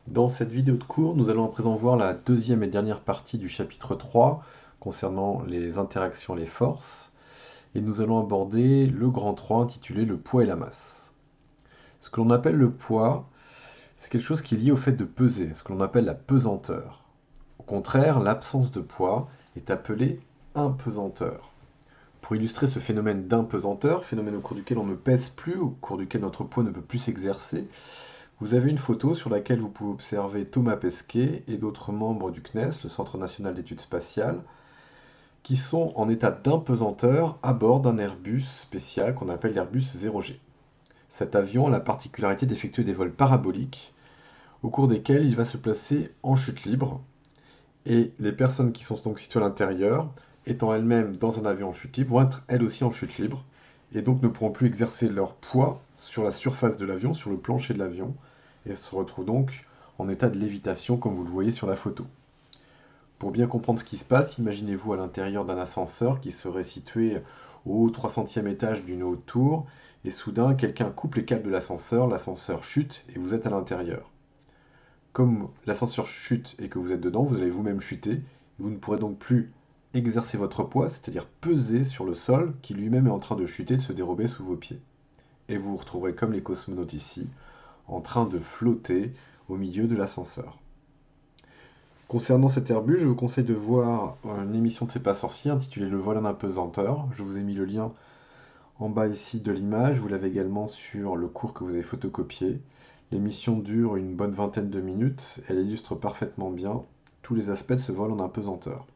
Dans cette vidéo de cours, nous allons à présent voir la deuxième et dernière partie du chapitre 3 concernant les interactions et les forces. Et nous allons aborder le grand 3 intitulé le poids et la masse. Ce que l'on appelle le poids, c'est quelque chose qui est lié au fait de peser, ce que l'on appelle la pesanteur. Au contraire, l'absence de poids est appelée impesanteur. Pour illustrer ce phénomène d'impesanteur, phénomène au cours duquel on ne pèse plus, au cours duquel notre poids ne peut plus s'exercer, vous avez une photo sur laquelle vous pouvez observer Thomas Pesquet et d'autres membres du CNES, le Centre national d'études spatiales, qui sont en état d'impesanteur à bord d'un Airbus spécial qu'on appelle l'Airbus 0G. Cet avion a la particularité d'effectuer des vols paraboliques au cours desquels il va se placer en chute libre et les personnes qui sont donc situées à l'intérieur, étant elles-mêmes dans un avion en chute libre, vont être elles aussi en chute libre et donc ne pourront plus exercer leur poids sur la surface de l'avion, sur le plancher de l'avion, et elles se retrouvent donc en état de lévitation comme vous le voyez sur la photo. Pour bien comprendre ce qui se passe, imaginez-vous à l'intérieur d'un ascenseur qui serait situé au 300e étage d'une haute tour, et soudain quelqu'un coupe les câbles de l'ascenseur chute et vous êtes à l'intérieur. Comme l'ascenseur chute et que vous êtes dedans, vous allez vous-même chuter, et vous ne pourrez donc plus exercer votre poids, c'est-à-dire peser sur le sol qui lui-même est en train de chuter, de se dérober sous vos pieds. Et vous vous retrouverez comme les cosmonautes ici, en train de flotter au milieu de l'ascenseur. Concernant cet Airbus, je vous conseille de voir une émission de C'est pas sorcier intitulée Le vol en apesanteur. Je vous ai mis le lien en bas ici de l'image. Vous l'avez également sur le cours que vous avez photocopié. L'émission dure une bonne vingtaine de minutes. Elle illustre parfaitement bien tous les aspects de ce vol en apesanteur.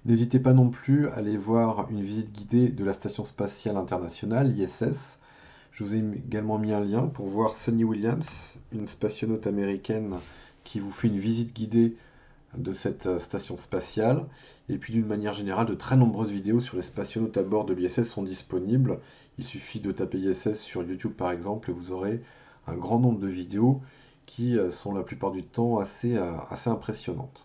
N'hésitez pas non plus à aller voir une visite guidée de la Station spatiale internationale, l'ISS. Je vous ai également mis un lien pour voir Suni Williams, une spationaute américaine qui vous fait une visite guidée de cette station spatiale. Et puis d'une manière générale, de très nombreuses vidéos sur les spationautes à bord de l'ISS sont disponibles. Il suffit de taper ISS sur YouTube par exemple et vous aurez un grand nombre de vidéos qui sont la plupart du temps assez impressionnantes.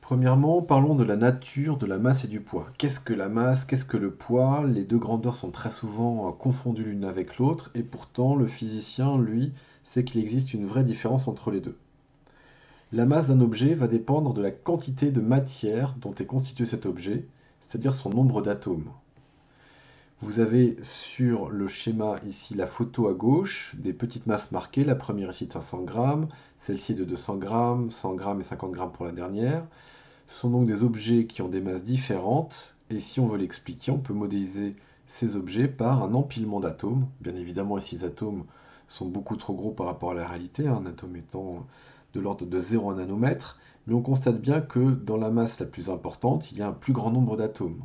Premièrement, parlons de la nature de la masse et du poids. Qu'est-ce que la masse? Qu'est-ce que le poids? Les deux grandeurs sont très souvent confondues l'une avec l'autre, et pourtant le physicien, lui, sait qu'il existe une vraie différence entre les deux. La masse d'un objet va dépendre de la quantité de matière dont est constitué cet objet, c'est-à-dire son nombre d'atomes. Vous avez sur le schéma ici la photo à gauche, des petites masses marquées, la première ici de 500 grammes, celle-ci de 200 grammes, 100 grammes et 50 grammes pour la dernière. Ce sont donc des objets qui ont des masses différentes, et si on veut l'expliquer, on peut modéliser ces objets par un empilement d'atomes. Bien évidemment, ici les atomes sont beaucoup trop gros par rapport à la réalité, un atome étant de l'ordre de 0 nanomètre, mais on constate bien que dans la masse la plus importante, il y a un plus grand nombre d'atomes.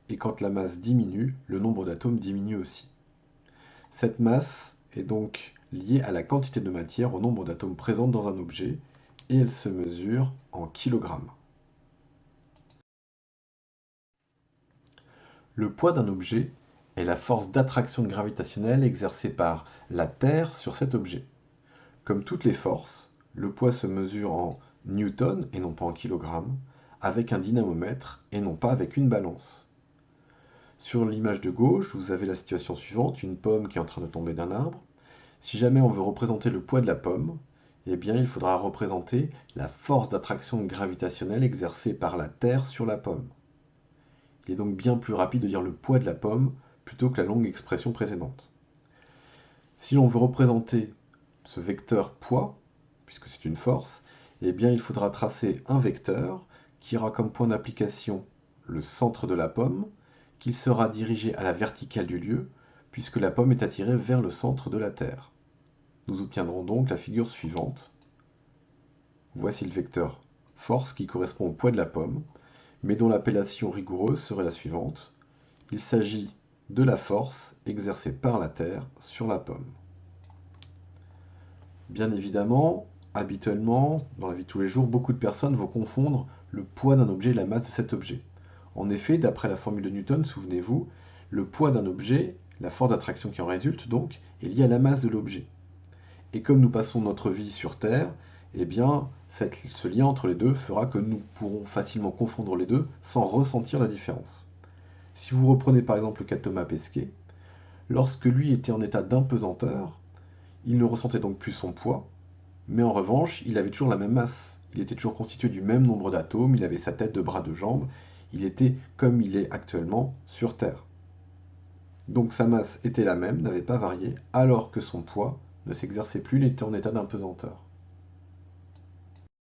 Et quand la masse diminue, le nombre d'atomes diminue aussi. Cette masse est donc liée à la quantité de matière, au nombre d'atomes présents dans un objet, et elle se mesure en kilogrammes. Le poids d'un objet est la force d'attraction gravitationnelle exercée par la Terre sur cet objet. Comme toutes les forces, le poids se mesure en newtons et non pas en kilogrammes, avec un dynamomètre et non pas avec une balance. Sur l'image de gauche, vous avez la situation suivante, une pomme qui est en train de tomber d'un arbre. Si jamais on veut représenter le poids de la pomme, eh bien il faudra représenter la force d'attraction gravitationnelle exercée par la Terre sur la pomme. Il est donc bien plus rapide de dire le poids de la pomme plutôt que la longue expression précédente. Si l'on veut représenter ce vecteur poids, puisque c'est une force, eh bien il faudra tracer un vecteur qui aura comme point d'application le centre de la pomme, qui sera dirigé à la verticale du lieu, puisque la pomme est attirée vers le centre de la Terre. Nous obtiendrons donc la figure suivante. Voici le vecteur force qui correspond au poids de la pomme, mais dont l'appellation rigoureuse serait la suivante. Il s'agit de la force exercée par la Terre sur la pomme. Bien évidemment, habituellement, dans la vie de tous les jours, beaucoup de personnes vont confondre le poids d'un objet et la masse de cet objet. En effet, d'après la formule de Newton, souvenez-vous, le poids d'un objet, la force d'attraction qui en résulte donc, est liée à la masse de l'objet. Et comme nous passons notre vie sur Terre, eh bien, ce lien entre les deux fera que nous pourrons facilement confondre les deux sans ressentir la différence. Si vous reprenez par exemple le cas de Thomas Pesquet, Lorsque lui était en état d'impesanteur, il ne ressentait donc plus son poids, mais en revanche, il avait toujours la même masse. Il était toujours constitué du même nombre d'atomes, il avait sa tête, deux bras, deux jambes, il était comme il est actuellement sur Terre. Donc sa masse était la même, n'avait pas varié, alors que son poids ne s'exerçait plus, il était en état d'impesanteur.